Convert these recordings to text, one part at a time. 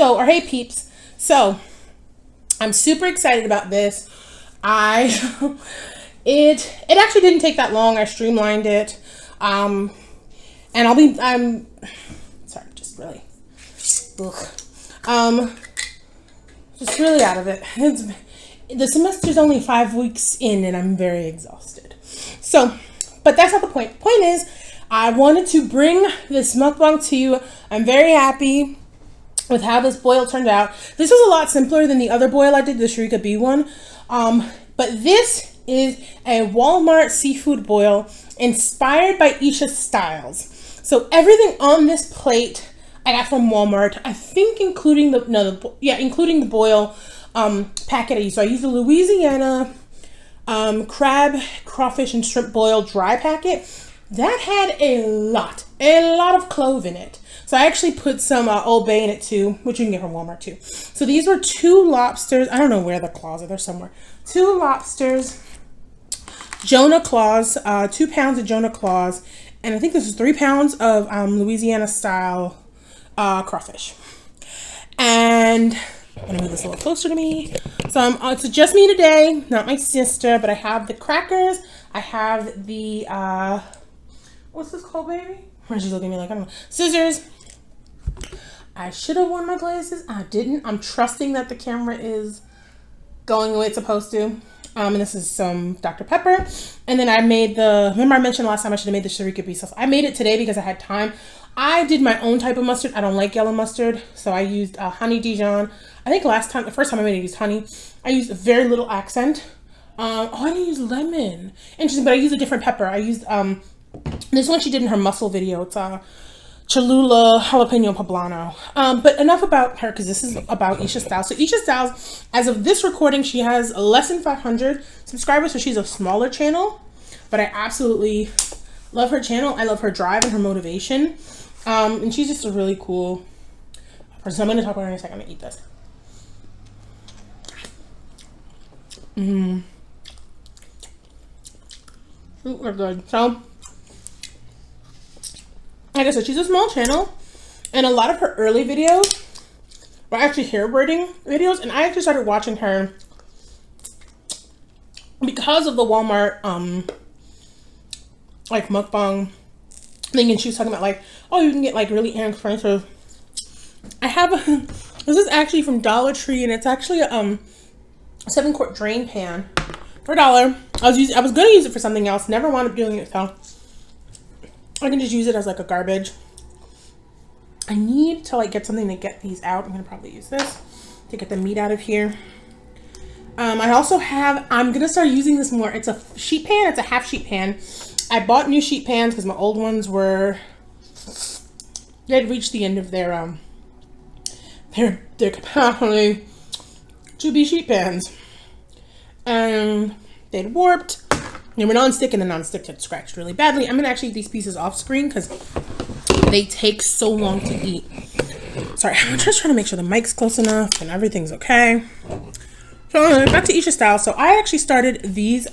So, or hey peeps. So, I'm super excited about this. It actually didn't take that long. I streamlined it. And I'm sorry, just really, just really out of it. The semester's only 5 weeks in and I'm very exhausted. So, but that's not the point. The point is, I wanted to bring this mukbang to you. I'm very happy with how this boil turned out. This was a lot simpler than the other boil I did, the Sharika B one. But this is a Walmart seafood boil inspired by Isha Styles. So everything on this plate I got from Walmart. I think including the boil packet I used. So I used the Louisiana crab, crawfish, and shrimp boil dry packet. That had a lot of clove in it. So I actually put some Old Bay in it too, which you can get from Walmart too. So these were 2 lobsters. I don't know where the claws are. They're somewhere. 2 lobsters, Jonah claws, 2 pounds of Jonah claws, and I think this is 3 pounds of Louisiana style crawfish. And I'm gonna move this a little closer to me. So it's just me today, not my sister, but I have the crackers. I have the what's this called, baby? She's looking at me like, I don't know. Scissors. I should have worn my glasses. I didn't. I'm trusting that the camera is going the way it's supposed to. And this is some Dr. Pepper. And then I made remember I mentioned last time I should have made the Sharika B sauce. I made it today because I had time. I did my own type of mustard. I don't like yellow mustard. So I used honey Dijon. I think the first time I made it, I used honey. I used very little accent. I didn't use lemon. Interesting, but I used a different pepper. I used, this one she did in her mussel video. It's Cholula Jalapeno Poblano. But enough about her because this is about Isha Styles. So Isha Styles, as of this recording, she has less than 500 subscribers. So she's a smaller channel. But I absolutely love her channel. I love her drive and her motivation. And she's just a really cool person. So I'm going to talk about her in a second. I'm going to eat this. Super good. So, like I said, she's a small channel, and a lot of her early videos were actually hair braiding videos, and I actually started watching her because of the Walmart, like, mukbang thing, and she was talking about, like, oh, you can get, like, really inexpensive. I have this is actually from Dollar Tree, and it's actually a, 7-quart drain pan for $1. I was gonna use it for something else, never wound up doing it, so I can just use it as like a garbage. I need to like get something to get these out. I'm gonna probably use this to get the meat out of here. I also have, I'm gonna start using this more. It's a sheet pan, it's a half sheet pan. I bought new sheet pans because my old ones they had reached the end of their capacity to be sheet pans. And they'd warped. They were non-stick, and the non-stick had scratched really badly. I'm gonna actually eat these pieces off screen because they take so long to eat. Sorry, I'm just trying to make sure the mic's close enough and everything's okay. So back to Isha Styles. So I actually started, this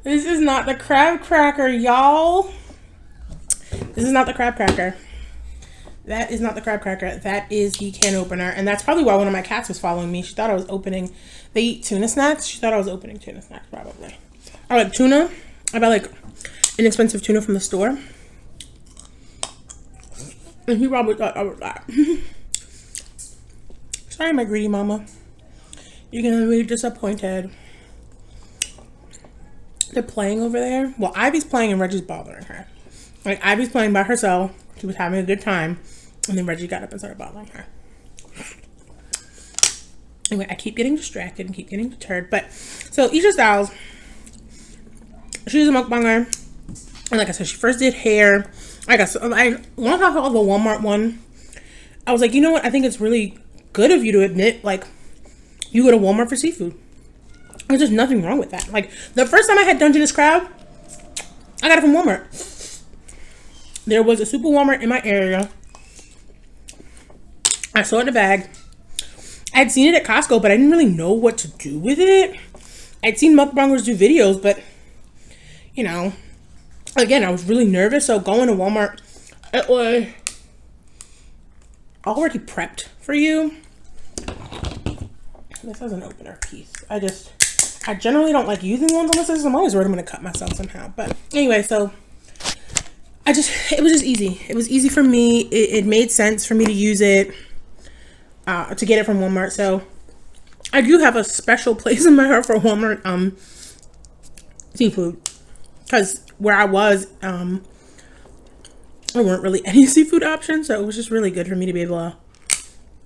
is not the crab cracker, y'all. This is not the crab cracker. That is not the crab cracker. That is the can opener. And that's probably why one of my cats was following me. She thought I was opening. They eat tuna snacks. She thought I was opening tuna snacks, probably. I like tuna. I buy like inexpensive tuna from the store. And he probably thought I was that. Sorry, my greedy mama. You're going to be disappointed. They're playing over there. Well, Ivy's playing and Reggie's bothering her. Like, Ivy's playing by herself. She was having a good time. And then Reggie got up and started bothering her. Anyway, I keep getting distracted and keep getting deterred. But, so Isha Styles, she's a mukbanger. And like I said, she first did hair. Once I saw the Walmart one, I was like, you know what? I think it's really good of you to admit, like, you go to Walmart for seafood. There's just nothing wrong with that. Like, the first time I had Dungeness crab, I got it from Walmart. There was a super Walmart in my area. I saw it in a bag. I had seen it at Costco, but I didn't really know what to do with it. I'd seen mukbangers do videos, but, you know, again, I was really nervous. So going to Walmart, it was already prepped for you. This has an opener piece. I generally don't like using ones unless I'm always worried I'm going to cut myself somehow. But anyway, so it was just easy. It was easy for me. It made sense for me to use it, to get it from Walmart. So I do have a special place in my heart for Walmart seafood, because where I was, there weren't really any seafood options. So it was just really good for me to be able to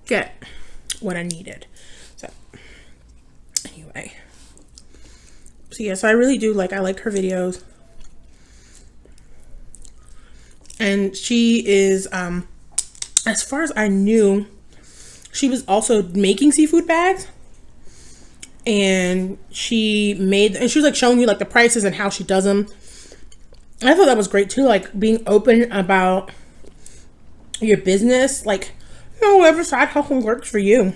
get what I needed. So anyway, so yeah, so I really do I like her videos. And she is, as far as I knew, she was also making seafood bags. And she was like showing you like the prices and how she does them. And I thought that was great too, like being open about your business, like, you know, whatever side hustle works for you.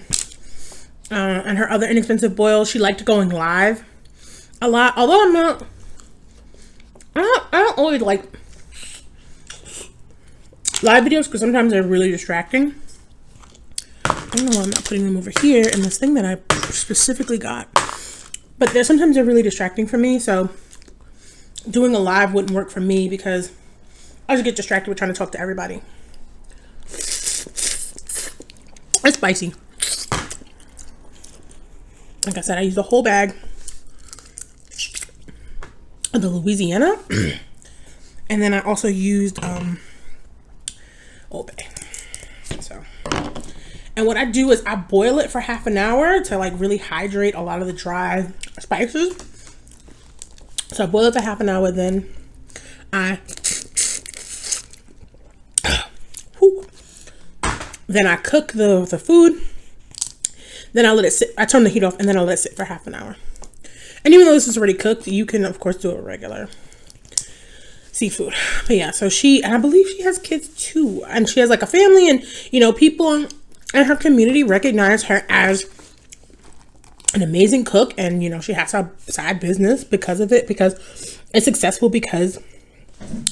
And her other inexpensive boils, she liked going live a lot. Although I don't always like live videos because sometimes they're really distracting. I don't know why I'm not putting them over here in this thing that I specifically got. But sometimes they're really distracting for me. So doing a live wouldn't work for me because I just get distracted with trying to talk to everybody. It's spicy. Like I said, I used a whole bag of the Louisiana. And then I also used Old Bay. So, and what I do is I boil it for half an hour to like really hydrate a lot of the dry spices. So I boil it for half an hour, then I cook the food. Then I let it sit. I turn the heat off and then I let it sit for half an hour. And even though this is already cooked, you can of course do it regular seafood. But yeah, so and I believe she has kids too, and she has like a family, and you know, people in her community recognize her as an amazing cook, and you know, she has a side business because of it, because it's successful, because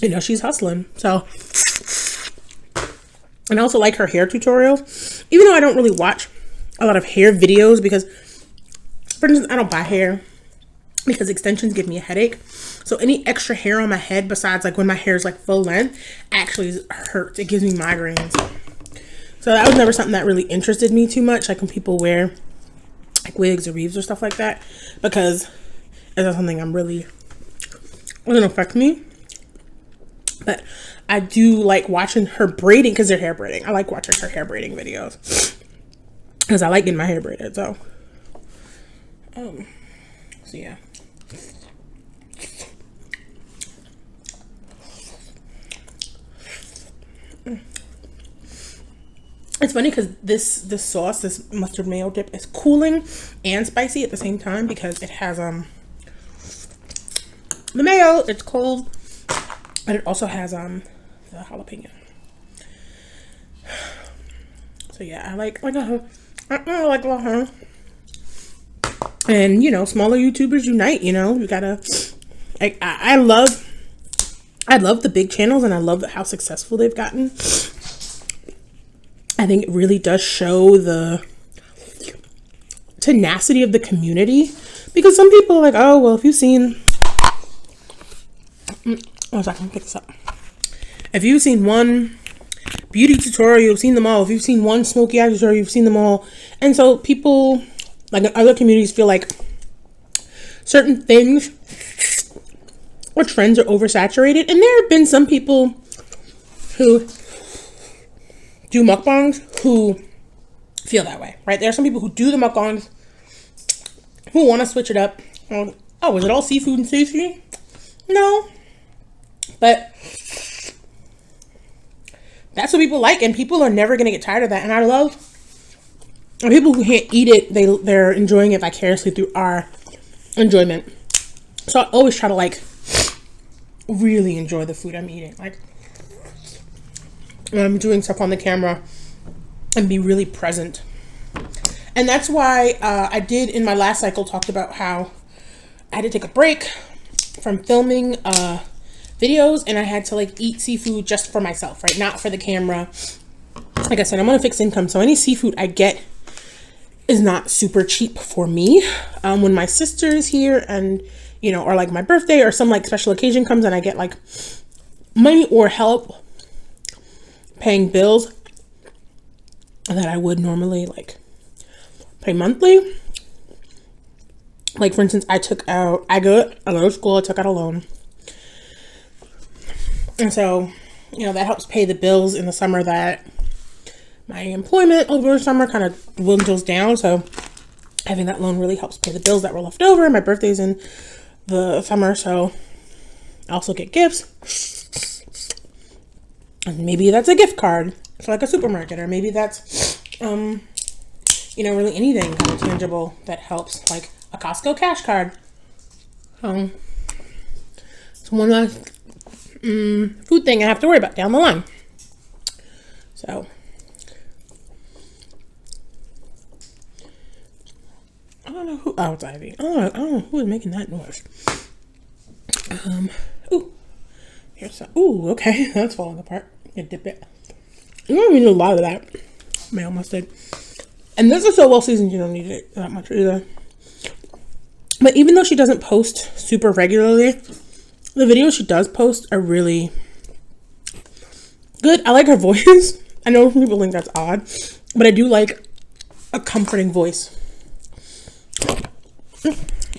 you know, she's hustling. So, and I also like her hair tutorials, even though I don't really watch a lot of hair videos, because for instance, I don't buy hair because extensions give me a headache. So any extra hair on my head besides like when my hair is like full length actually hurts. It gives me migraines. So that was never something that really interested me too much, like when people wear like wigs or weaves or stuff like that, because it's not something it doesn't affect me. But I do like watching her braiding, because they're hair braiding. I like watching her hair braiding videos because I like getting my hair braided. So yeah. It's funny because this sauce, this mustard mayo dip, is cooling and spicy at the same time, because it has the mayo, it's cold, but it also has the jalapeno. So yeah, I like her. And you know, smaller YouTubers unite. You know, you gotta. I love the big channels, and I love how successful they've gotten. I think it really does show the tenacity of the community, because some people are like, oh, well, if you've seen, one second, pick this up. If you've seen one beauty tutorial, you've seen them all. If you've seen one smoky eye tutorial, you've seen them all. And so people, like other communities, feel like certain things or trends are oversaturated. And there have been some people who do mukbangs who feel that way, right? There are some people who do the mukbangs who want to switch it up. Oh, is it all seafood and sushi? No. But that's what people like, and people are never going to get tired of that. And I love people who can't eat it, they're enjoying it vicariously through our enjoyment. So I always try to like really enjoy the food I'm eating. Like, when I'm doing stuff on the camera, and be really present. And that's why I did in my last cycle talked about how I had to take a break from filming videos, and I had to like eat seafood just for myself, right? Not for the camera. like I said, I'm on a fixed income, so any seafood I get is not super cheap for me. When my sister is here and, you know, or like my birthday or some like special occasion comes and I get like money or help paying bills that I would normally like pay monthly. Like for instance, I go to school, I took out a loan. And so, you know, that helps pay the bills in the summer that my employment over the summer kind of dwindles down. So having that loan really helps pay the bills that were left over. My birthday's in the summer, so I also get gifts. And maybe that's a gift card to like a supermarket, or maybe that's, you know, really anything kind of tangible that helps, like a Costco cash card. It's one last food thing I have to worry about down the line. So I don't know who. Oh, it's Ivy. I don't know who is making that noise. Ooh, here's some. Ooh, okay, that's falling apart. You dip it. You don't even need a lot of that. Mayo mustard. And this is so well seasoned, you don't need it that much either. But even though she doesn't post super regularly, the videos she does post are really good. I like her voice. I know some people think that's odd, but I do like a comforting voice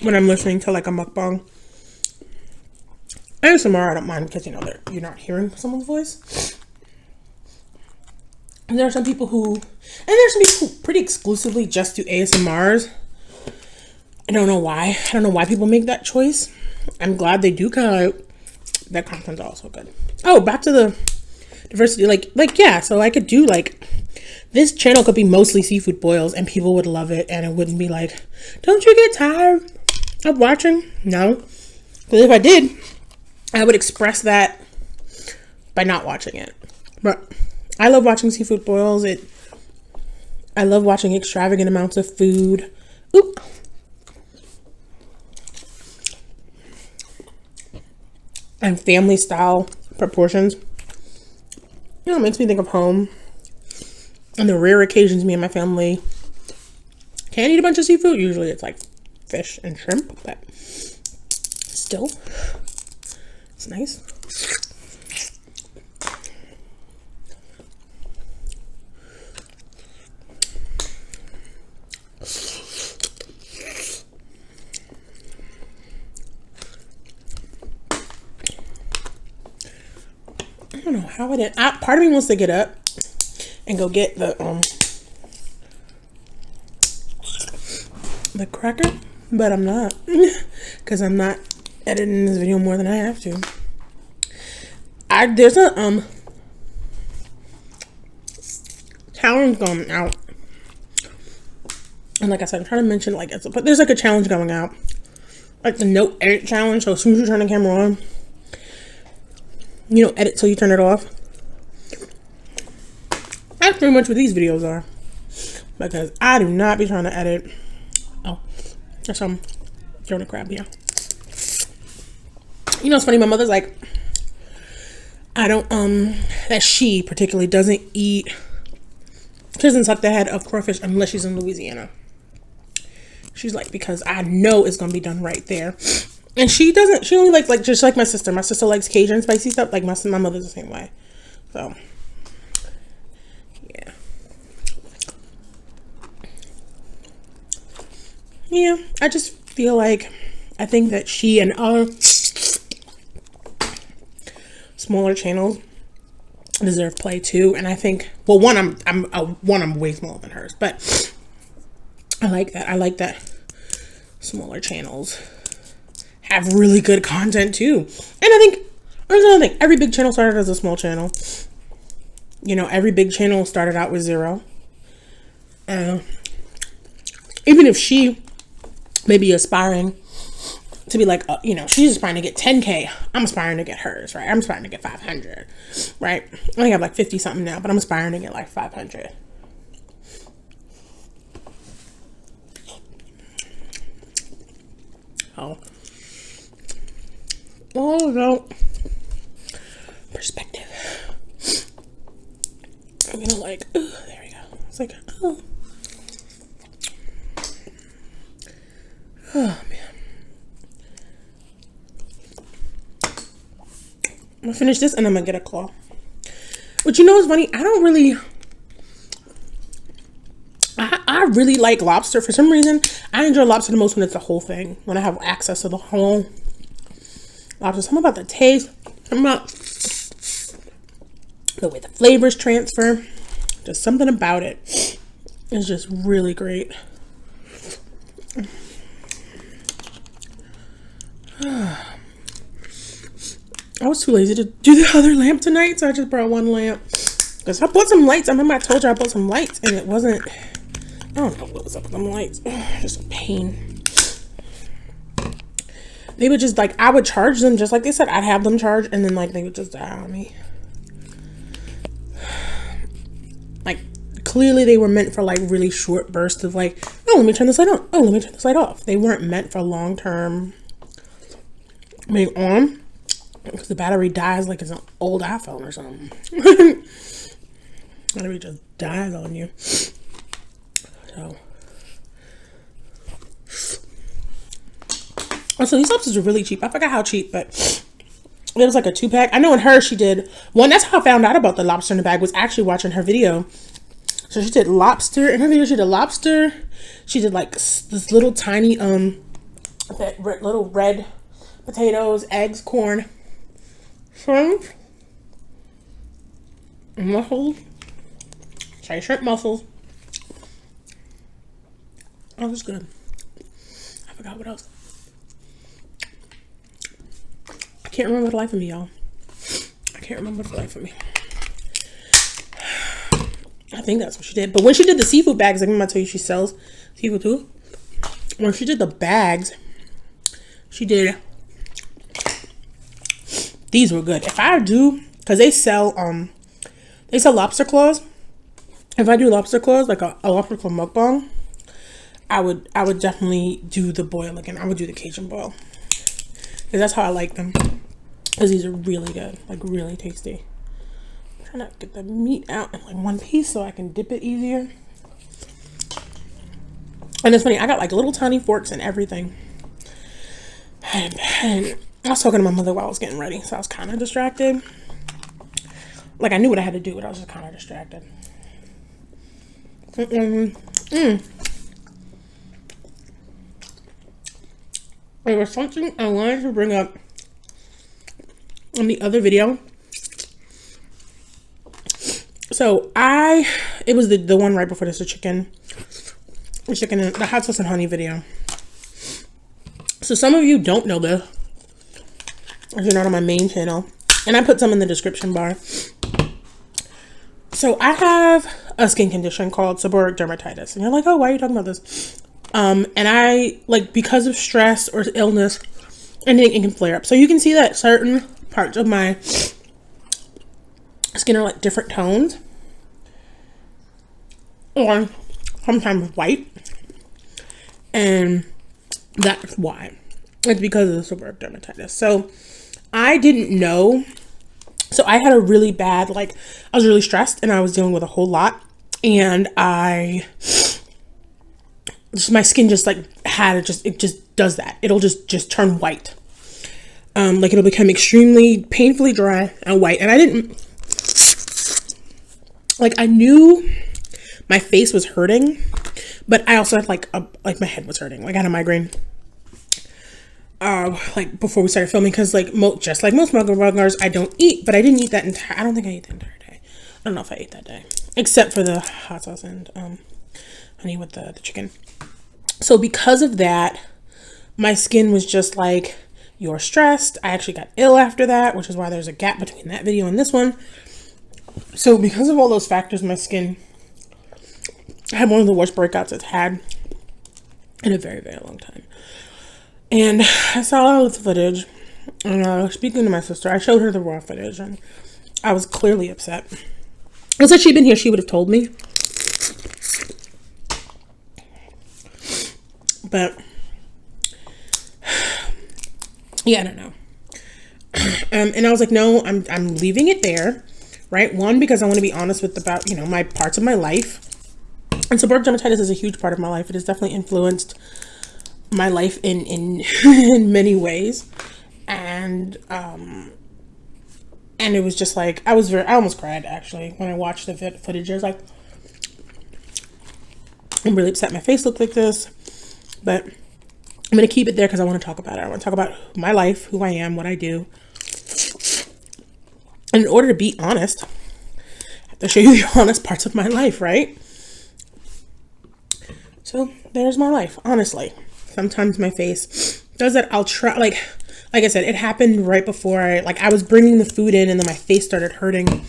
when I'm listening to like a mukbang. ASMR, I don't mind because, you know, you're not hearing someone's voice. And there are some people who pretty exclusively just do ASMRs. I don't know why. I don't know why people make that choice. I'm glad they do, because that content's also good. Oh, back to the diversity. Like yeah, so I could do like, this channel could be mostly seafood boils and people would love it, and it wouldn't be like, don't you get tired of watching? No. Because if I did, I would express that by not watching it. But I love watching seafood boils. I love watching extravagant amounts of food. Oop. And family style proportions. You know, it makes me think of home. On the rare occasions me and my family can eat a bunch of seafood. Usually it's like fish and shrimp, but still, it's nice. I don't know how it is. Part of me wants to get up and go get the cracker, but I'm not, because I'm not editing this video more than I have to. There's a challenge going out, and like I said, I'm trying to mention like but there's like a challenge going out, like the no edit challenge. So as soon as you turn the camera on, you don't edit till you turn it off. That's pretty much what these videos are, because I do not be trying to edit. Oh, there's some Jonah crab here. You know, it's funny, my mother's like, I don't, that she particularly doesn't eat, she doesn't suck the head of crawfish unless she's in Louisiana. She's like, because I know it's gonna be done right there. And she only likes, like, just like my sister. My sister likes Cajun spicy stuff. Like, my mother's the same way. So, yeah. Yeah, I just feel like, I think that she and other smaller channels deserve play too. And I think, well, one, I'm way smaller than hers, but I like that. I like that smaller channels have really good content too. And I think there's another thing. Every big channel started as a small channel. You know, every big channel started out with 0. Even if she may be aspiring to be like, you know, she's aspiring to get 10K. I'm aspiring to get hers, right? I'm aspiring to get 500, right? I think I have like 50 something now, but I'm aspiring to get like 500. Oh. All about perspective. I'm gonna like, oh, there we go. It's like, oh. Oh, man. I'm gonna finish this and I'm gonna get a claw. But you know what's funny? I don't really... I really like lobster. For some reason, I enjoy lobster the most when it's the whole thing. When I have access to the whole lobster. Something about the taste. Something about the way the flavors transfer. Just something about it is just really great. I was too lazy to do the other lamp tonight, so I just brought one lamp. Because I bought some lights. I remember I told you I bought some lights, and it wasn't... I don't know what was up with them lights. Just a pain. They would just, like, I would charge them just like they said. I'd have them charged, and then, like, they would just die on me. Like, clearly they were meant for, like, really short bursts of, like, oh, let me turn this light on. Oh, let me turn this light off. They weren't meant for long-term being on. Because the battery dies like it's an old iPhone or something. Battery just dies on you. So. Also, these lobsters are really cheap. I forgot how cheap, but it was like a 2-pack. I know in her she did one. That's how I found out about the lobster in the bag, was actually watching her video. So she did lobster. In her video, she did lobster. She did like this little tiny, little red potatoes, eggs, corn, shrimp, mussels. Sorry, shrimp mussels. Oh, that was good. I forgot what else. I can't remember the life of me, y'all. I can't remember the life of me. I think that's what she did. But when she did the seafood bags, like I'm gonna tell you, she sells seafood too. When she did the bags, she did... These were good. If I do, because they sell lobster claws. If I do lobster claws, like a lobster claw mukbang, I would definitely do the boil again. I would do the Cajun boil. Because that's how I like them. Because these are really good. Like really tasty. I'm trying to get the meat out in like one piece so I can dip it easier. And it's funny, I got like little tiny forks and everything. And I was talking to my mother while I was getting ready, so I was kind of distracted. Like, I knew what I had to do, but I was just kind of distracted. There was something I wanted to bring up in the other video. So, it was the one right before this, the hot sauce and honey video. So, some of you don't know this, if you're not on my main channel, and I put some in the description bar. So I have a skin condition called seborrheic dermatitis, and you're like, oh, why are you talking about this? And I, like, because of stress or illness, anything, it can flare up. So you can see that certain parts of my skin are like different tones, or sometimes white, and that's why. It's because of the seborrheic dermatitis. So I didn't know. So I had a really bad, like, I was really stressed and I was dealing with a whole lot. And my skin just like it just does that. It'll just turn white. Like it'll become extremely painfully dry and white. And I didn't, like, I knew my face was hurting, but I also had like my head was hurting. Like I had a migraine. Like before we started filming, because like just like most mukbangers, I don't eat, but I didn't eat that entire. I don't think I ate the entire day. I don't know if I ate that day, except for the hot sauce and honey with the chicken. So because of that, my skin was just like, you're stressed. I actually got ill after that, which is why there's a gap between that video and this one. So because of all those factors, my skin had one of the worst breakouts it's had in a very, very long time. And I saw all the footage, and speaking to my sister, I showed her the raw footage, and I was clearly upset. If she'd been here, she would have told me. But yeah, I don't know. And I was like, no, I'm leaving it there. right? One, because I want to be honest with about, my parts of my life. And seborrheic dermatitis is a huge part of my life. It has definitely influenced my life in in many ways. And it was just like, I almost cried actually when I watched the footage. I was like, I'm really upset my face looked like this, but I'm going to keep it there because I want to talk about it. I want to talk about my life, who I am, what I do. And in order to be honest, I have to show you the honest parts of my life, right? So there's my life, honestly. Sometimes my face does it. I'll try, like I said, it happened right before I was bringing the food in, and then my face started hurting. And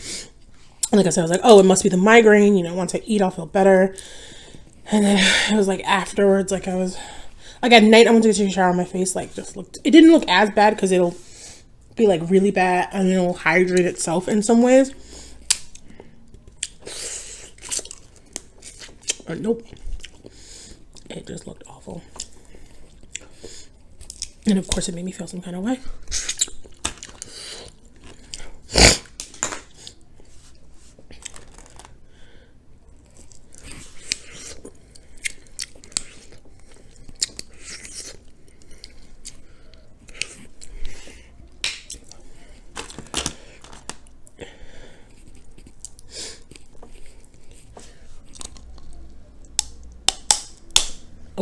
like I said, I was like, oh, it must be the migraine. Once I eat, I'll feel better. And then it was like afterwards, like I was, like at night, I went to take a shower, my face like just looked, it didn't look as bad because it'll be like really bad and it'll hydrate itself in some ways. But nope. It just looked awful. And of course it made me feel some kind of way.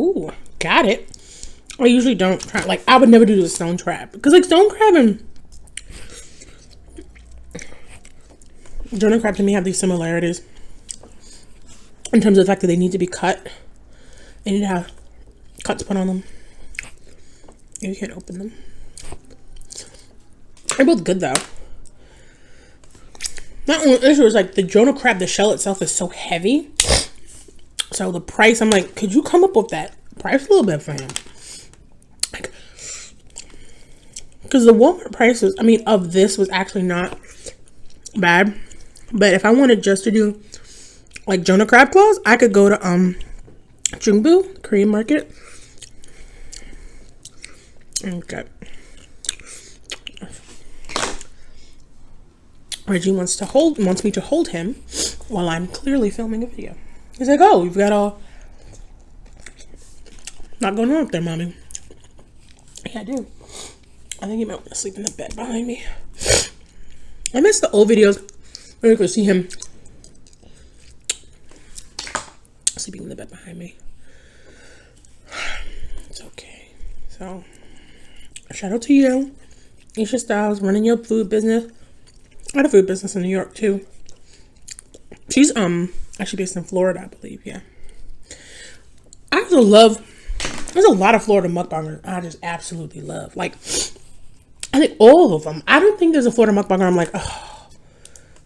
Oh, got it. I usually don't try, like, I would never do the stone crab. Because, like, stone crab and Jonah crab to me have these similarities. In terms of the fact that they need to be cut. They need to have cuts put on them. You can't open them. They're both good, though. Not only issue is, like, the Jonah crab, the shell itself is so heavy. So the price, I'm like, could you come up with that price a little bit for him? Like, because the Walmart prices, of this was actually not bad. But if I wanted just to do like Jonah crab claws, I could go to Jungbu Korean market. Okay. Reggie wants me to hold him while I'm clearly filming a video. He's like, oh, you've got all not going on up there, mommy. Yeah, I do. I think he might want to sleep in the bed behind me. I miss the old videos where you could see him sleeping in the bed behind me. It's okay. So, shout out to you. Isha Styles, running your food business. I had a food business in New York, too. She's, actually based in Florida, I believe, yeah. I also love, there's a lot of Florida mukbangers I just absolutely love. Like, I think all of them. I don't think there's a Florida mukbanger I'm like, oh,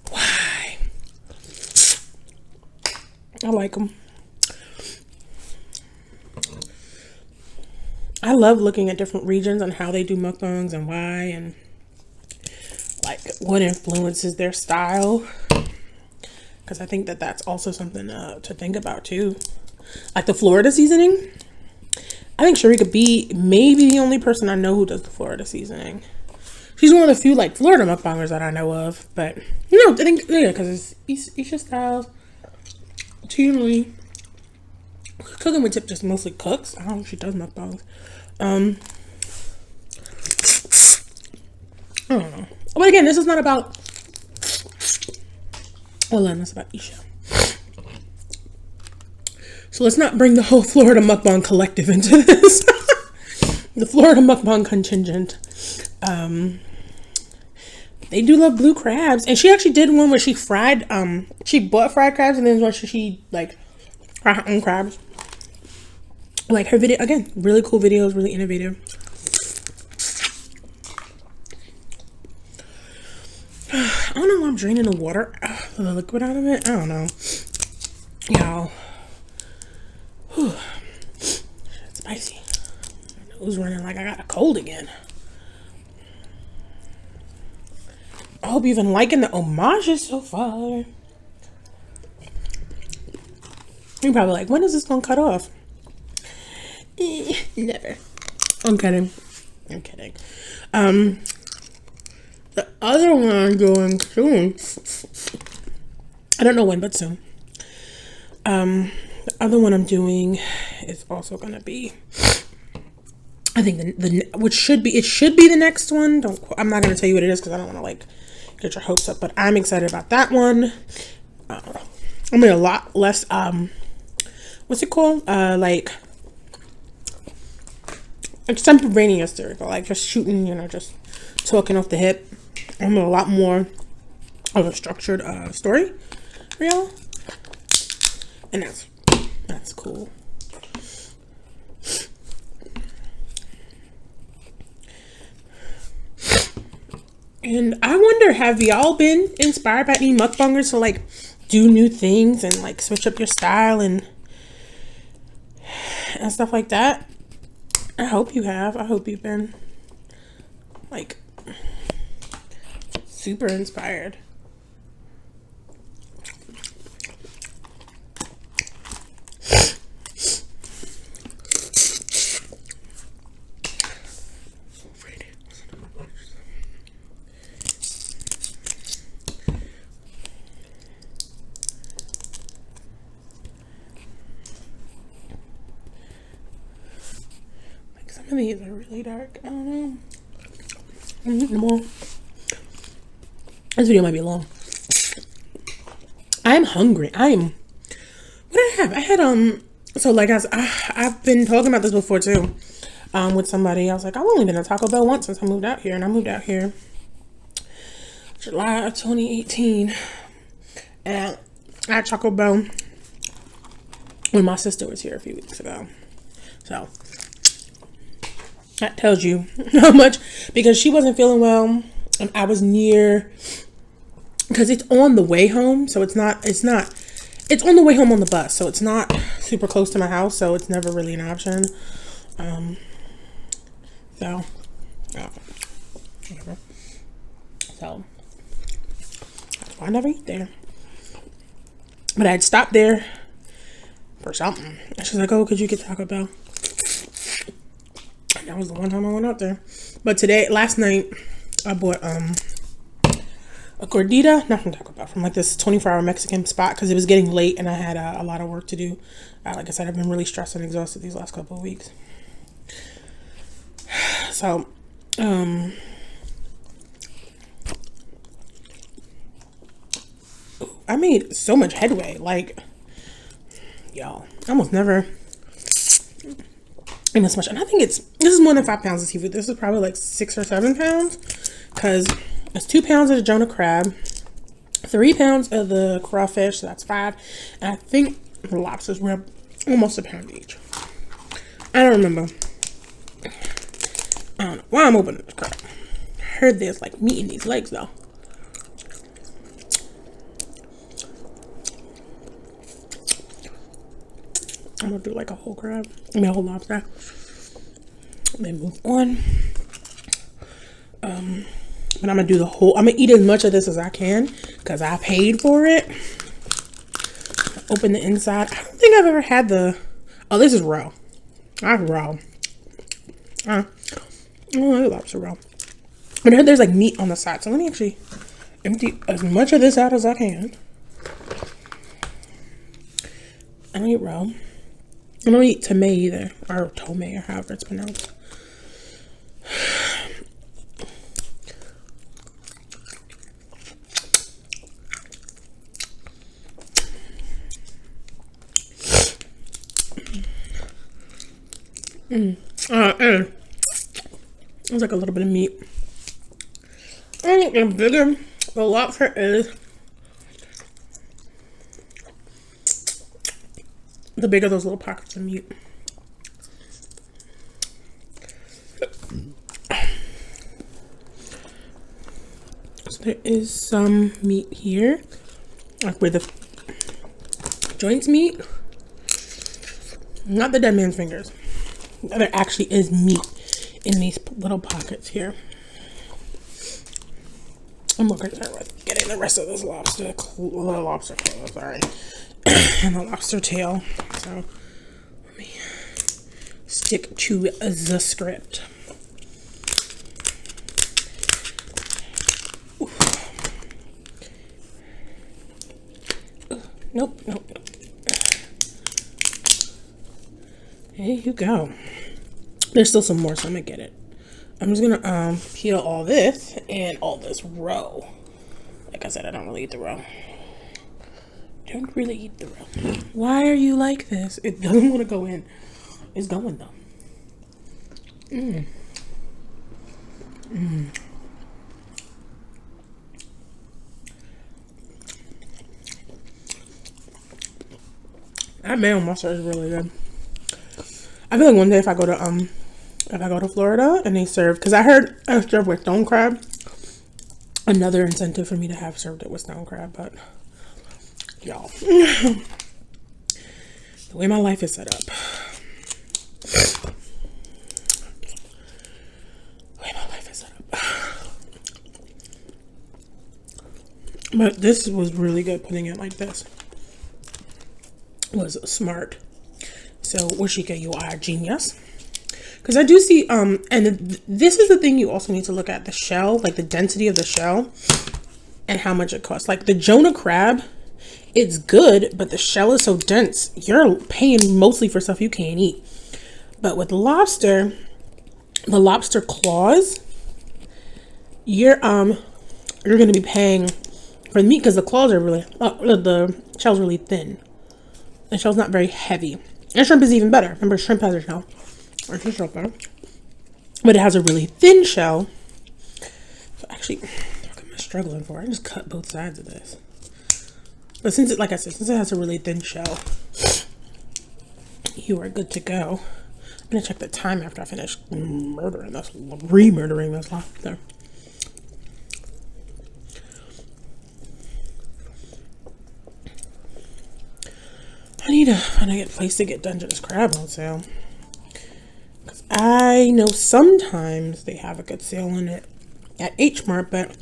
why? I like them. I love looking at different regions and how they do mukbangs and why and like what influences their style. Because I think that that's also something to think about too. Like the Florida seasoning. I think Sharika B may be the only person I know who does the Florida seasoning. She's one of the few like Florida mukbangers that I know of. But, I think, yeah, because it's Isha Styles, Tina Lee. Cooking with Tip just mostly cooks. I don't know if she does mukbangs. I don't know. But again, this is not about... Well, then, it's about Isha. So let's not bring the whole Florida mukbang collective into this. The Florida mukbang contingent. They do love blue crabs. And she actually did one where she fried, she bought fried crabs and then one she, like, fried her own crabs. Like her video, again, really cool videos, really innovative. I don't know why I'm draining the water, the liquid out of it. I don't know. Y'all. It's spicy. My nose running like I got a cold again. I hope you've been liking the homages so far. You're probably like, when is this gonna cut off? Never. I'm kidding. The other one I'm doing soon I don't know when, but soon. The other one I'm doing is also gonna be, I think which should be, it should be the next one. I'm not gonna tell you what it is because I don't want to like get your hopes up, but I'm excited about that one. I'm doing a lot less what's it called? Like extemporaneous lyrical, like just shooting, just talking off the hip. I'm doing a lot more of a structured story reel, and that's cool. And I wonder, have y'all been inspired by any mukbangers to like do new things and like switch up your style and stuff like that? I hope you have. I hope you've been like super inspired. Some of these are really dark. I don't know. More. This video might be long. I'm hungry. What did I have? I had so like I've been talking about this before too. With somebody. I was like, I've only been to Taco Bell once since I moved out here, and I moved out here July of 2018. And I had Taco Bell when my sister was here a few weeks ago. So that tells you how much, because she wasn't feeling well and I was near, because it's on the way home, so it's on the way home on the bus, so it's not super close to my house, so it's never really an option. So whatever. So that's why I never eat there. But I had stopped there for something. And she's like, oh, could you get Taco Bell? And that was the one time I went out there. But last night, I bought a gordita, not from Taco Bell, from like this 24-hour Mexican spot, because it was getting late and I had a lot of work to do. Like I said, I've been really stressed and exhausted these last couple of weeks. So, I made so much headway. Like, y'all, I almost never eat this much. And I think this is more than 5 pounds of seafood. This is probably like 6 or 7 pounds, because it's 2 pounds of the Jonah crab, 3 pounds of the crawfish, so that's 5. And I think the lobsters were almost a pound each. I don't remember. I don't know why I'm opening this crab. I heard there's like meat in these legs though. I'm gonna do like a whole crab. I mean a whole lobster. Then move on. But I'm gonna do I'm gonna eat as much of this as I can because I paid for it. Open the inside. I don't think I've ever had oh, this is raw. That's raw. Oh, lobster raw. But I heard there's like meat on the side. So let me actually empty as much of this out as I can. I don't eat raw. I don't eat tome either. Or tome, or however it's pronounced. There's like a little bit of meat. And the bigger the lobster is, the bigger those little pockets of meat. So there is some meat here, like where the joints meet. Not the dead man's fingers. There actually is meat in these little pockets here. I'm more concerned with getting the rest of this lobster claw, sorry, and the lobster tail. So let me stick to the script. Nope, nope, nope. There you go. There's still some more, so I'm gonna get it. I'm just gonna peel all this and all this roe. Like I said, I don't really eat the roe. Don't really eat the roe. Why are you like this? It doesn't want to go in. It's going though. That mayo mustard is really good. I feel like one day if I go to Florida and they serve, because I heard I serve with stone crab. Another incentive for me to have served it with stone crab, but y'all, the way my life is set up, but this was really good. Putting it like this was smart. So, Washika, you are a genius. Because I do see, this is the thing you also need to look at, the shell, like the density of the shell and how much it costs. Like the Jonah crab, it's good, but the shell is so dense, you're paying mostly for stuff you can't eat. But with lobster, the lobster claws, you're going to be paying for the meat because the claws are really, the shell's really thin. The shell's not very heavy. And shrimp is even better. Remember, shrimp has a shell. Or fish shell better. But it has a really thin shell. So actually, what am I struggling for? I just cut both sides of this. But since it, like I said, since it has a really thin shell, you are good to go. I'm gonna check the time after I finish remurdering this lobster. I need to find a place to get Dungeness crab on sale. Because I know sometimes they have a good sale on it at H Mart, but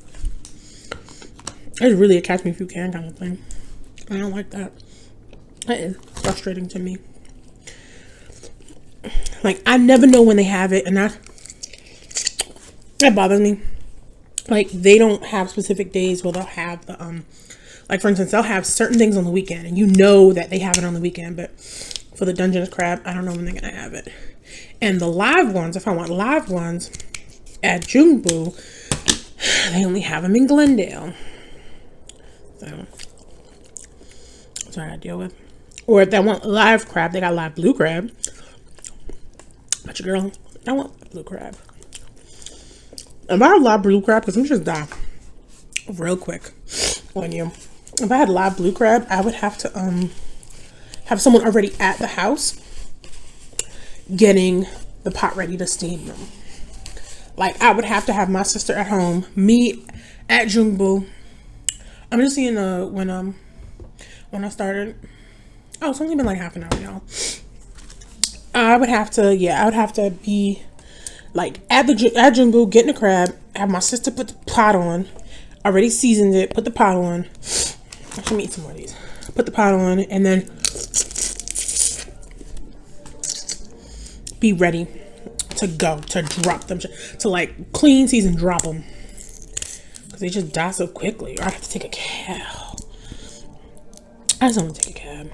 it's really a catch me if you can kind of thing. I don't like that. That is frustrating to me. Like, I never know when they have it, and that bothers me. Like, they don't have specific days where they'll have the, like, for instance, they'll have certain things on the weekend, and you know that they have it on the weekend, but for the Dungeness crab, I don't know when they're going to have it. And the live ones, if I want live ones at Jungbu, they only have them in Glendale. So, that's what I deal with. Or if they want live crab, they got live blue crab. But your girl, I want blue crab. If I have live blue crab, because I'm just die real quick on you. If I had live blue crab, I would have to have someone already at the house getting the pot ready to steam them. Like, I would have to have my sister at home, me at Jungbu. I'm just seeing when I started. Oh, it's only been like half an hour, y'all. I would have to be like at Jungbu, getting the crab, have my sister put the pot on, already seasoned it, put the pot on. I should eat some more of these. Put the pot on, and then be ready to go, to drop them, to like clean, season, drop them. Because they just die so quickly. Or I have to take a cab. I just don't want to take a cab.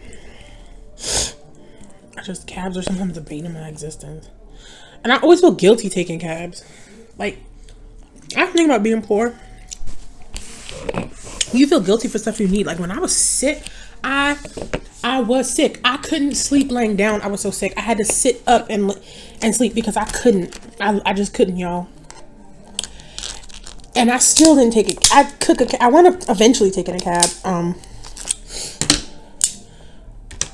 Cabs are sometimes the bane of my existence. And I always feel guilty taking cabs. Like, I think about being poor. You feel guilty for stuff you need. Like, when I was sick, I was sick. I couldn't sleep laying down. I was so sick. I had to sit up and sleep because I couldn't. I just couldn't, y'all. And I still didn't take it. I want to eventually take a cab.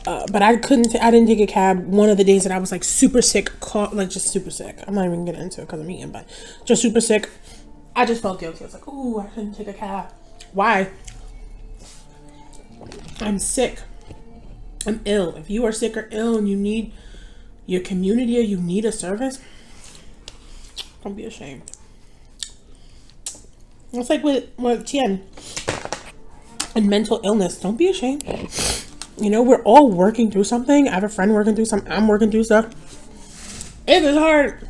But I didn't take a cab one of the days that I was like super sick, just super sick. I'm not even getting into it because I'm eating, but just super sick. I just felt guilty. I was like, ooh, I shouldn't take a cab. Why? I'm sick. I'm ill. If you are sick or ill and you need your community or you need a service, don't be ashamed. It's like with Tien and mental illness. Don't be ashamed. You know, we're all working through something. I have a friend working through something. I'm working through stuff. It is hard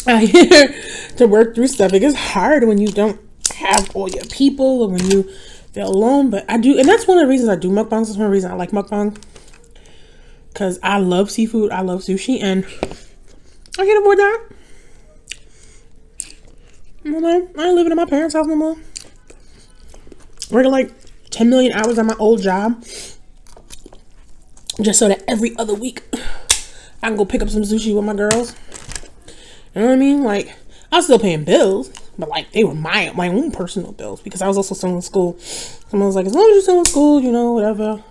out here to work through stuff. It is hard when you don't have all your people, or when you feel alone, but I do, and that's one of the reasons I do mukbangs. That's one reason I like mukbang, because I love seafood, I love sushi, and I can't afford that. I ain't living in my parents' house no more. Working like 10 million hours on my old job just so that every other week I can go pick up some sushi with my girls. You know what I mean? Like, I was still paying bills, but like they were my own personal bills, because I was also still in school. Someone was like, as long as you're still in school, you know, whatever.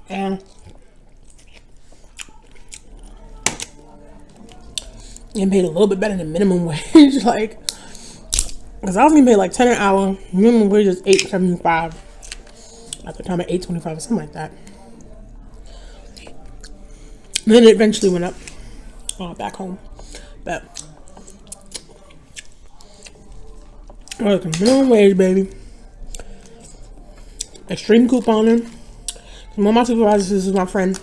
And getting paid a little bit better than minimum wage, like, because I was getting paid like 10 an hour. Minimum wage is $8.75 at the time, at $8.25 or something like that. And then it eventually went up back home, but well, it's a minimum wage, baby. Extreme couponing. One of my supervisors, this is my friend.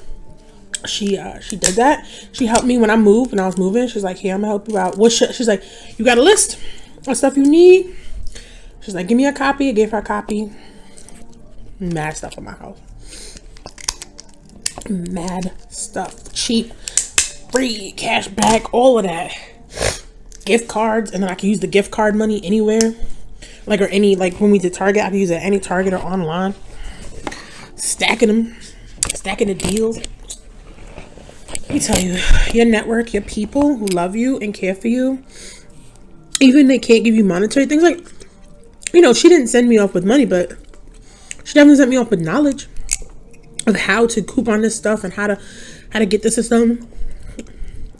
She did that. She helped me when I moved, when I was moving. She's like, "Hey, I'm gonna help you out." She's like, "You got a list of stuff you need?" She's like, "Give me a copy." I gave her a copy. Mad stuff in my house. Mad stuff. Cheap, free, cash back, all of that. Gift cards, and then I can use the gift card money anywhere. Like, or any, like when we did Target, I can use it at any Target or online. Stacking them. Stacking the deals. Let me tell you, your network, your people who love you and care for you, even they can't give you monetary things. Like, you know, she didn't send me off with money, but she definitely sent me off with knowledge of how to coupon this stuff and how to get the system,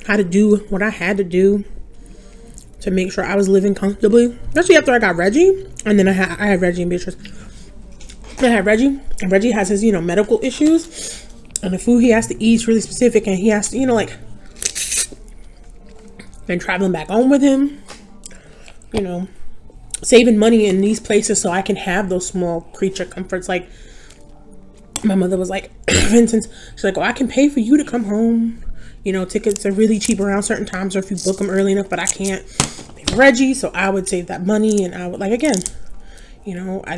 how to do what I had to do to make sure I was living comfortably. Especially after I got Reggie, and then I had Reggie and Beatrice. I had Reggie, and Reggie has his, you know, medical issues, and the food he has to eat is really specific, and he has to, you know, like, been traveling back home with him, you know, saving money in these places so I can have those small creature comforts. Like, my mother was like, for instance, she's like, "Oh, I can pay for you to come home. You know, tickets are really cheap around certain times, or if you book them early enough, but I can't pay for Reggie." So I would save that money, and I would, like, again, you know, I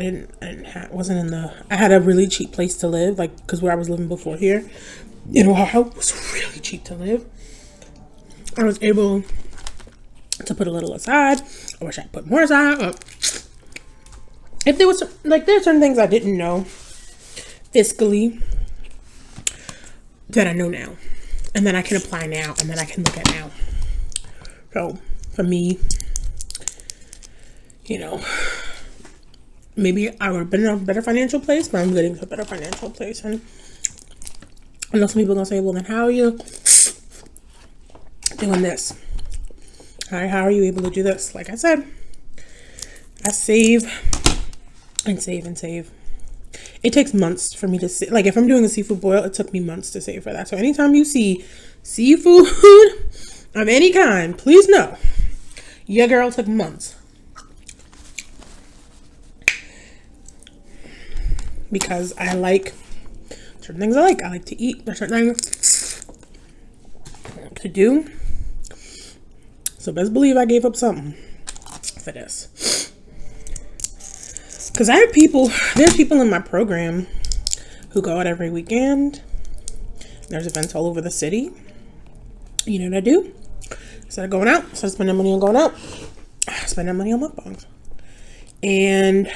had a really cheap place to live, like, because where I was living before here in Ohio was really cheap to live. I was able to put a little aside. I wish I put more aside. If there was, like, there are certain things I didn't know fiscally that I know now, and then I can apply now, and then I can look at now. So for me, you know, maybe I would have been in a better financial place, but I'm getting to a better financial place. And I know some people are gonna say, "Well, then how are you doing this? How are you able to do this?" Like I said, I save and save and save. It takes months for me to save. Like, if I'm doing a seafood boil, it took me months to save for that. So anytime you see seafood of any kind, please know your girl took months. Because I like certain things I like. I like to eat. There's certain things to do. So best believe I gave up something for this. Because there's people in my program who go out every weekend. There's events all over the city. You know what I do? Instead of going out, instead of spending money on going out, I spend that money on mukbangs. And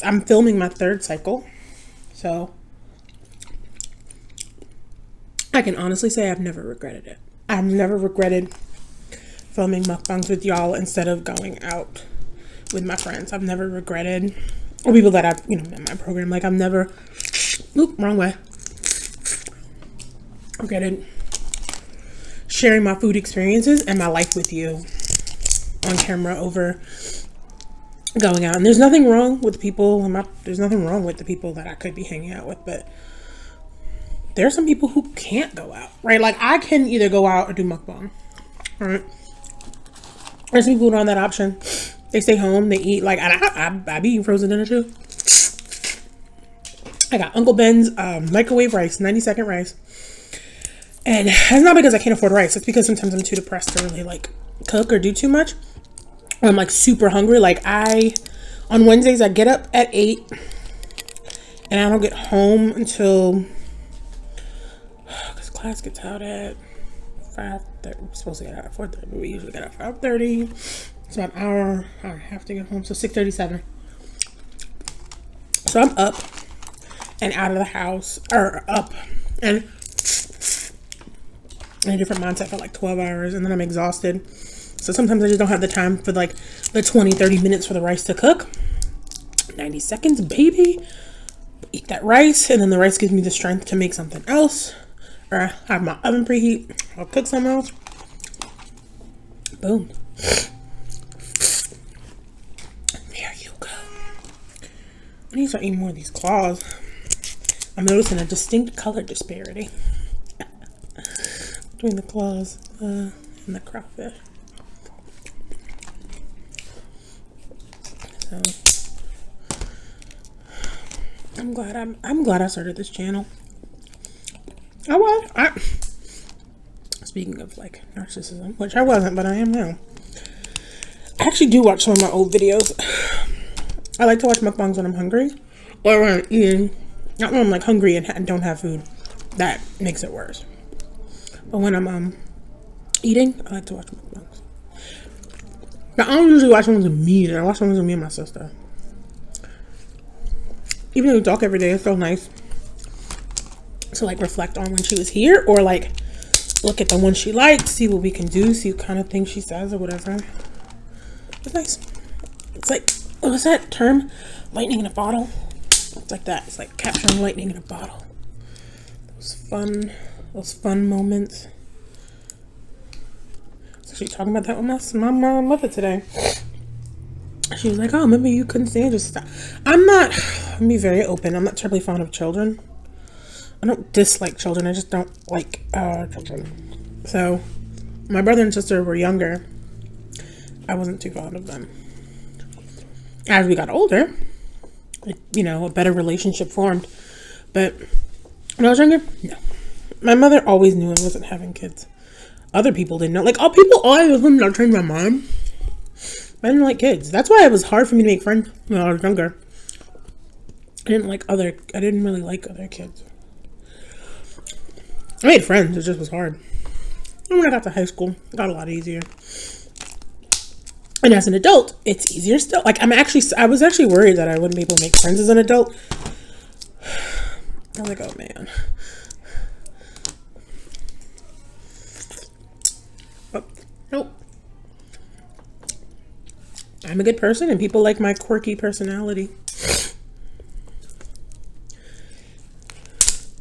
I'm filming my third cycle. So I can honestly say I've never regretted it. I've never regretted filming mukbangs with y'all instead of going out with my friends. I've never regretted, or people that I've, you know, in my program. Like, I've never, wrong way. Regretted sharing my food experiences and my life with you on camera over going out. And there's nothing wrong with the people. There's nothing wrong with the people that I could be hanging out with, but there are some people who can't go out, right? Like, I can either go out or do mukbang, right? There's some people who don't have that option. They stay home, they eat. Like, I be eating frozen dinner too. I got Uncle Ben's microwave rice, 90-second rice. And it's not because I can't afford rice. It's because sometimes I'm too depressed to really, like, cook or do too much. or I'm like super hungry. Like on Wednesdays I get up at 8 and I don't get home until, because class gets out at 5:30. We're supposed to get out at 4:30, but we usually get out at 5:30. It's about an hour and a half to get home, so 6:37. So I'm up and out of the house, or up and in a different mindset for like 12 hours, and then I'm exhausted. So sometimes I just don't have the time for like the 20-30 minutes for the rice to cook. 90 seconds, baby. Eat that rice, and then the rice gives me the strength to make something else, or have my oven preheat. I'll cook something else. Boom. There you go. I need to start eating more of these claws. I'm noticing a distinct color disparity between the claws and the crawfish. So I'm glad I started this channel. Speaking of like narcissism, which I wasn't, but I am now. I actually do watch some of my old videos. I like to watch mukbangs when I'm hungry, or when I'm eating. Not when I'm like hungry and don't have food. That makes it worse. But when I'm eating, I like to watch mukbangs. But I don't usually watch ones with me. I watch ones with me and my sister. Even though we talk every day, it's so nice to like reflect on when she was here, or like look at the one she liked, see what we can do, see what kind of things she says or whatever. It's nice. It's like, what's that term? Lightning in a bottle. It's like that. It's like capturing lightning in a bottle. Those fun moments. I was actually talking about that with my mother today. She was like, oh, maybe you couldn't stand just stop. Let me be very open. I'm not terribly fond of children. I don't dislike children. I just don't like children. So, my brother and sister were younger. I wasn't too fond of them. As we got older, a better relationship formed. But when I was younger, no. My mother always knew I wasn't having kids. Other people didn't know. Like, all I was not trained my mom. I didn't like kids. That's why it was hard for me to make friends when I was younger. I didn't really like other kids. I made friends, it just was hard. And when I got to high school, it got a lot easier. And as an adult, it's easier still. Like, I was actually worried that I wouldn't be able to make friends as an adult. I was like, oh man. Oh, nope. I'm a good person and people like my quirky personality.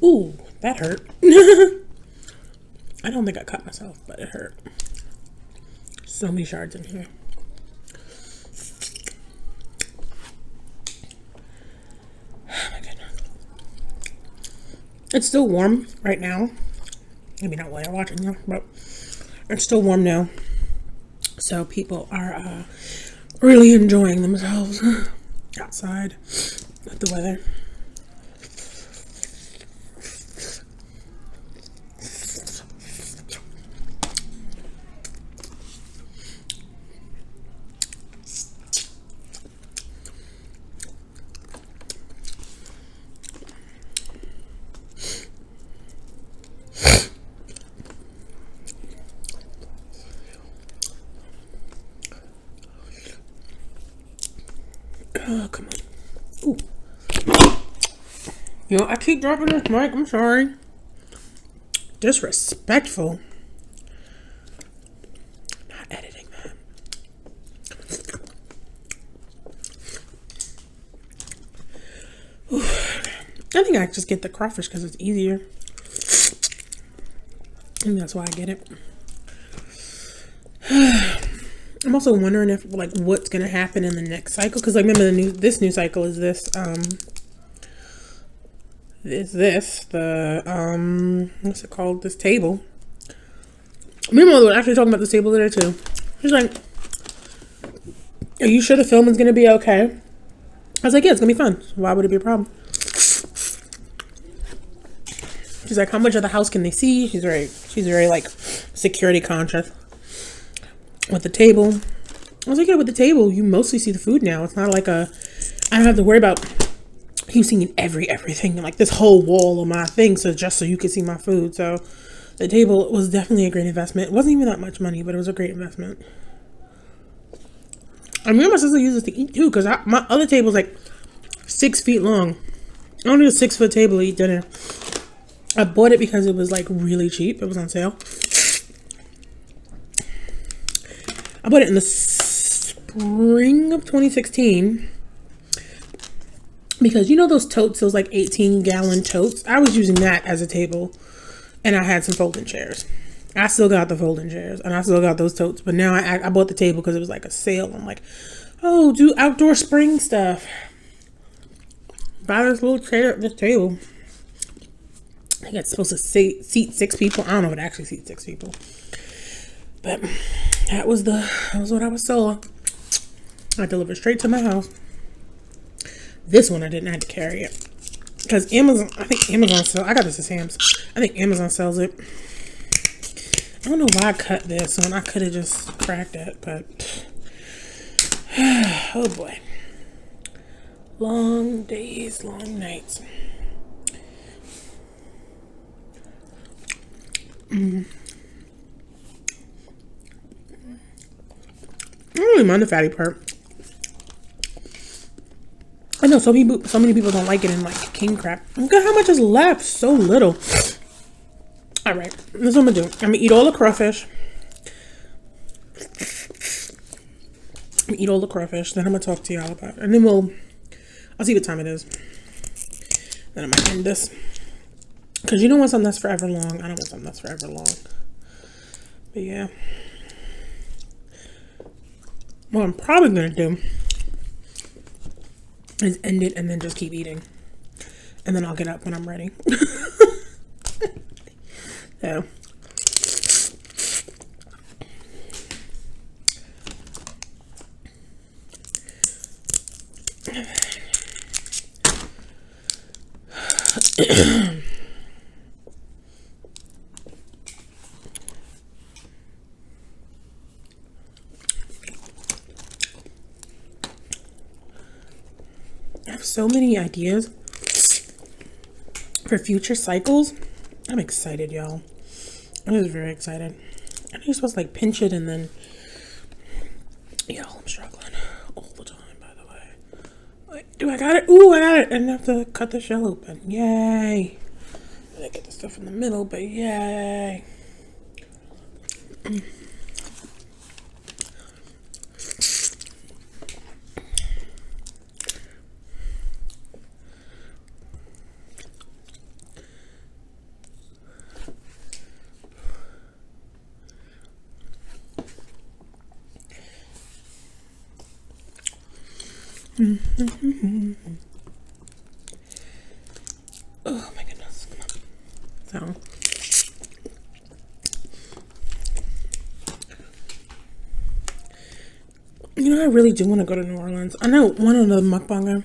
Ooh, that hurt. I don't think I cut myself, but it hurt. So many shards in here. Oh my goodness. It's still warm right now. Maybe not while you're watching, but it's still warm now. So people are really enjoying themselves outside with the weather. Oh, come on. Ooh. I keep dropping this mic. I'm sorry. Disrespectful. I'm not editing that. Ooh. I think I just get the crawfish because it's easier. And that's why I get it. I'm also wondering if what's gonna happen in the next cycle, because remember this new cycle is this what's it called, this table. My mother was actually talking about this table today too. She's like, are you sure the filming's gonna be okay? I was like, yeah, it's gonna be fun. Why would it be a problem? She's like, how much of the house can they see? She's very like security conscious with the table. Once I get with the table, you mostly see the food now. It's not like I don't have to worry about you seeing everything, like this whole wall of my thing, so just so you can see my food. So the table was definitely a great investment. It wasn't even that much money, but it was a great investment. I mean, my sister uses to eat too, because my other table's like 6 feet long. I don't need a 6 foot table to eat dinner. I bought it because it was like really cheap. It was on sale. I bought it in the spring of 2016 because you know those totes, those like 18-gallon totes. I was using that as a table, and I had some folding chairs. I still got the folding chairs, and I still got those totes. But now I bought the table because it was like a sale. I'm like, oh, do outdoor spring stuff. Buy this little chair, this table. I think it's supposed to seat 6 people. I don't know if it actually seats 6 people. But that was what I was sold. I delivered straight to my house. This one I didn't have to carry it. Because Amazon, I got this at Sam's. I think Amazon sells it. I don't know why I cut this one. I could have just cracked it, but oh boy. Long days, long nights. I don't really mind the fatty part. I know so many people don't like it in like king crab. Look at how much is left. So little. All right, this is what I'm gonna do. I'm gonna eat all the crawfish. Then I'm gonna talk to y'all about it. And then I'll see what time it is. Then I'm gonna end this. Because you don't want something that's forever long. I don't want something that's forever long. But yeah. What I'm probably gonna do is end it and then just keep eating. And then I'll get up when I'm ready. Yeah. I have so many ideas for future cycles. I'm excited, y'all. I'm just very excited. I know you're supposed to like pinch it and then, y'all, I'm struggling all the time, by the way. Like, do I got it? Ooh, I got it. I didn't have to cut the shell open. Yay. I didn't get the stuff in the middle, but yay. Oh my goodness. So you know, I really do want to go to New Orleans. I know one of the mukbanger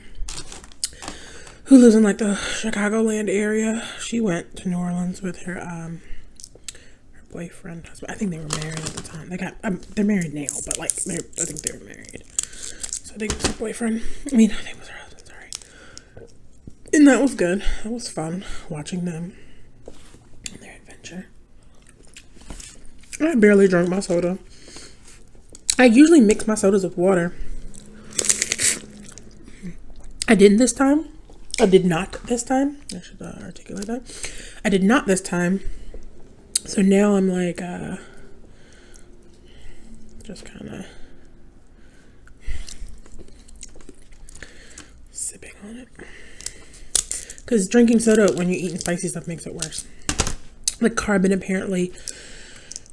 who lives in like the Chicagoland area. She went to New Orleans with her boyfriend. I think they were married at the time. They're married now, but like I think they were married. So I think it was her boyfriend. I think it was her husband. Sorry. And that was good. That was fun watching them and their adventure. I barely drank my soda. I usually mix my sodas with water. I didn't this time. I did not this time. I should articulate that. I did not this time. So now I'm like, just kind of sipping on it. Because drinking soda when you're eating spicy stuff makes it worse. The carbon apparently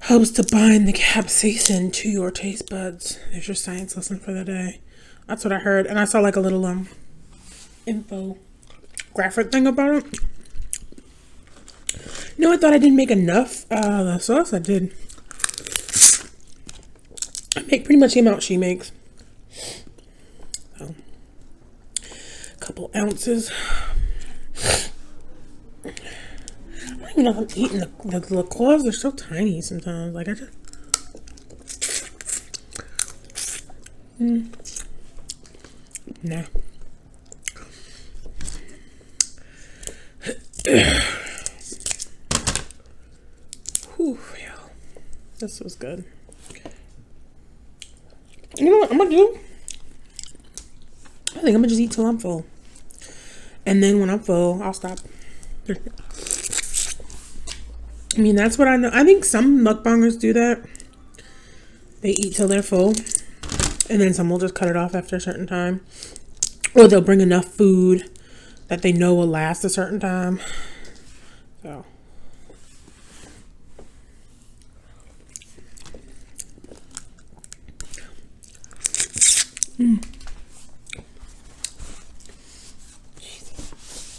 helps to bind the capsaicin to your taste buds. There's your science lesson for the day. That's what I heard. And I saw like a little infographic thing about it. No, I thought I didn't make enough. The sauce I did. I make pretty much the amount she makes. So, a couple ounces. I don't even know if I'm eating the claws. They're so tiny sometimes. Like I just. Nah. Whew, yeah. This was good. You know what I'm gonna do? I think I'm gonna just eat till I'm full. And then when I'm full, I'll stop. I mean, that's what I know. I think some mukbangers do that. They eat till they're full. And then some will just cut it off after a certain time. Or they'll bring enough food that they know will last a certain time. So.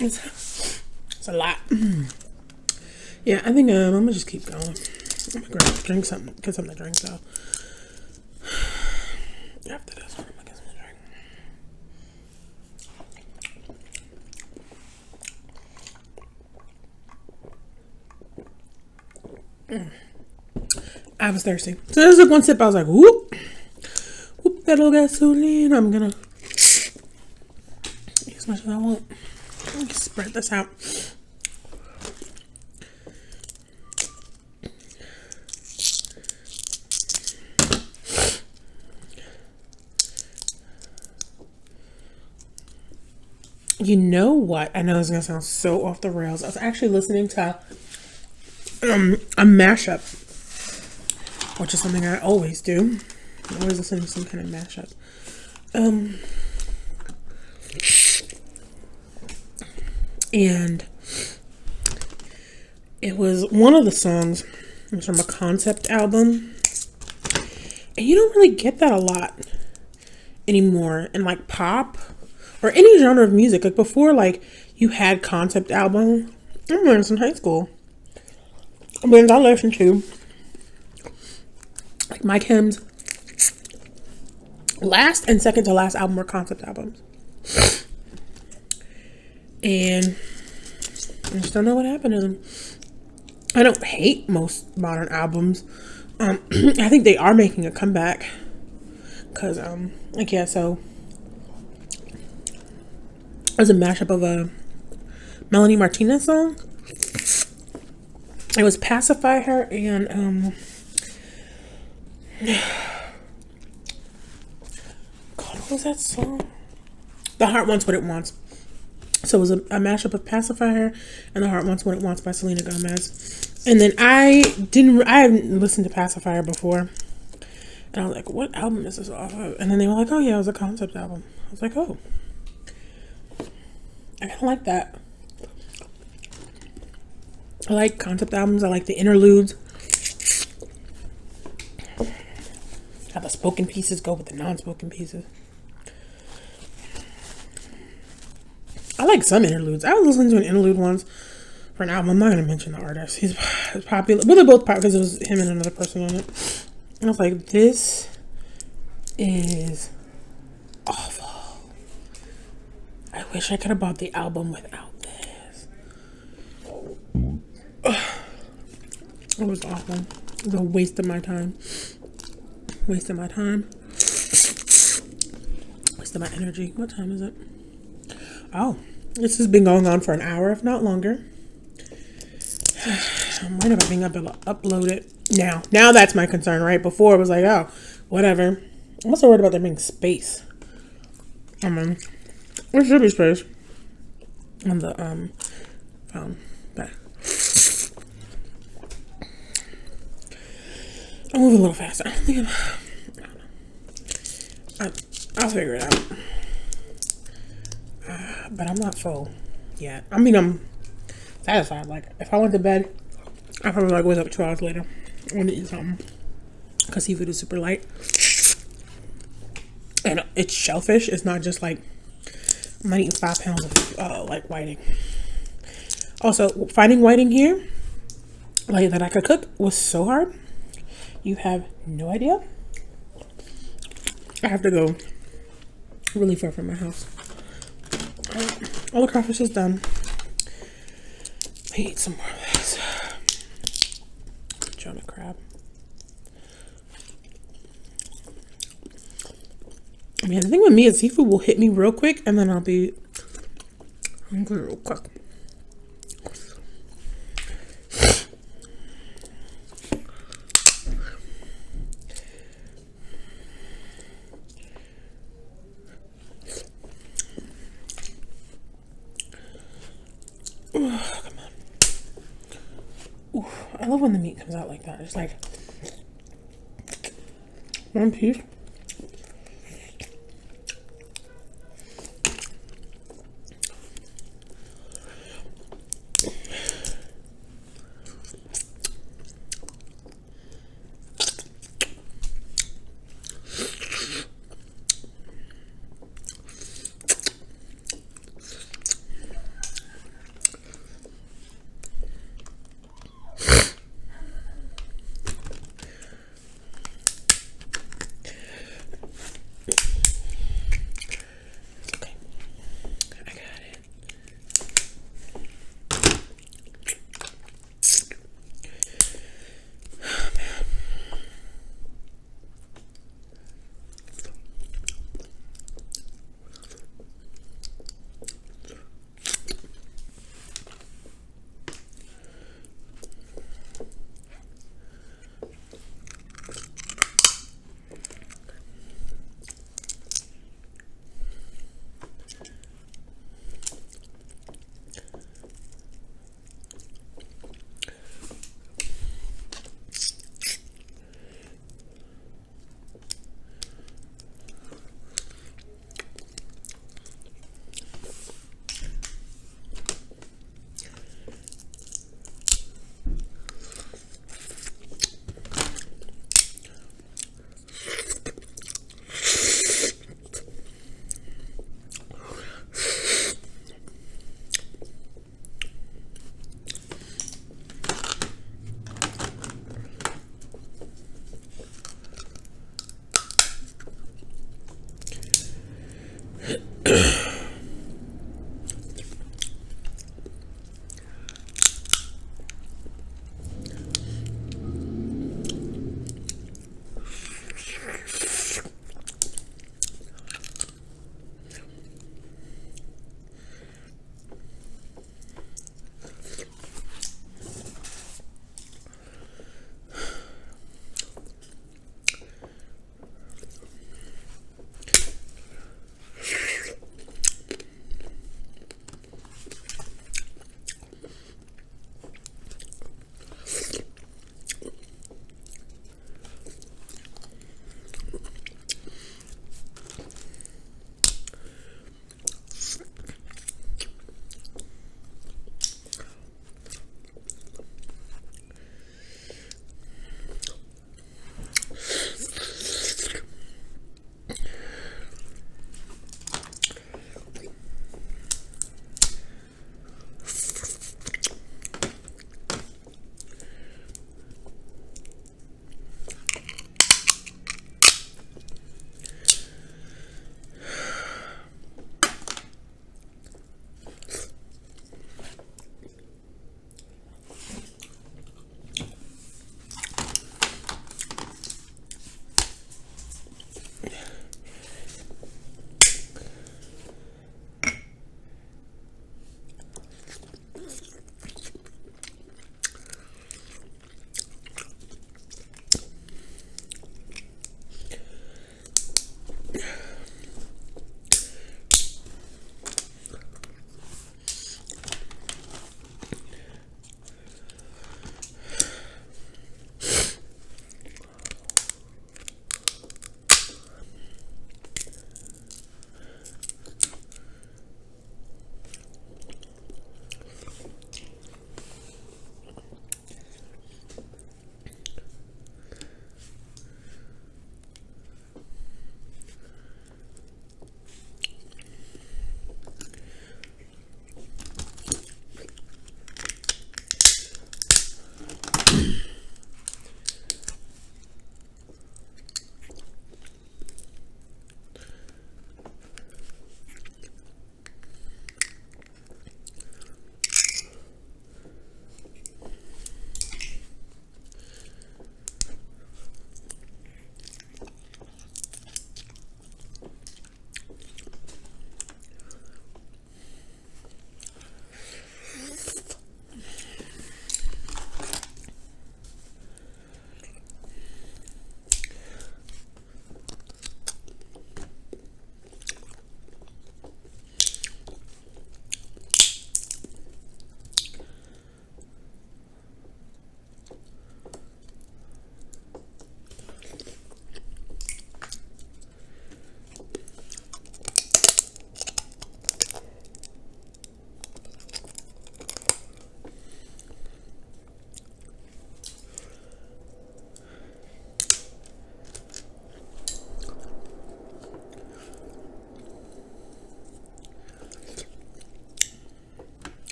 It's a lot. Yeah, I think I'm gonna just keep going. I'm gonna drink something, get something to drink though. After this one, I'm gonna get something to drink. I was thirsty. So there's like one sip, I was like, whoop. Whoop, that little gasoline. I'm gonna eat as much as I want. Let me spread this out. You know what? I know this is gonna sound so off the rails. I was actually listening to a mashup, which is something I always do. I always listen to some kind of mashup. And it was one of the songs. It was from a concept album, and you don't really get that a lot anymore in like pop or any genre of music. Like before, like you had concept album. I remember in high school, when I listened to like Mike Hemm's last and second to last album were concept albums. And I just don't know what happened to them. I don't hate most modern albums. I think they are making a comeback. Cause like yeah, so it was a mashup of a Melanie Martinez song. It was Pacify Her and God, what was that song? The Heart Wants What It Wants. So it was a mashup of Pacify Her and The Heart Wants What It Wants by Selena Gomez. And then I hadn't listened to Pacify Her before. And I was like, what album is this off of? And then they were like, oh yeah, it was a concept album. I was like, oh. I kind of like that. I like concept albums. I like the interludes. How the spoken pieces go with the non-spoken pieces. I like some interludes. I was listening to an interlude once for an album. I'm not going to mention the artist. He's popular. Well, they're both popular because it was him and another person on it. And I was like, this is awful. I wish I could have bought the album without this. It was awful. It was a waste of my time. Waste of my time. Waste of my energy. What time is it? Oh, this has been going on for an hour, if not longer. I'm worried about being uploaded now. Now that's my concern, right? Before it was like, oh, whatever. I'm also worried about there being space. There should be space on the phone. But I'll move a little faster. I don't think I'll figure it out. But I'm not full yet. I mean, I'm satisfied. Like, if I went to bed, I probably like wake up 2 hours later. I want to eat something because seafood is super light, and it's shellfish. It's not just like I'm not eating 5 pounds of like whiting. Also, finding whiting here, like that I could cook, was so hard. You have no idea. I have to go really far from my house. All the crawfish is done. I eat some more of this. Jonah crab. Man, the thing with me is seafood will hit me real quick and then I'll be hungry real quick. Oh, come on. Ooh, I love when the meat comes out like that. It's like one piece.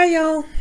Bye, y'all.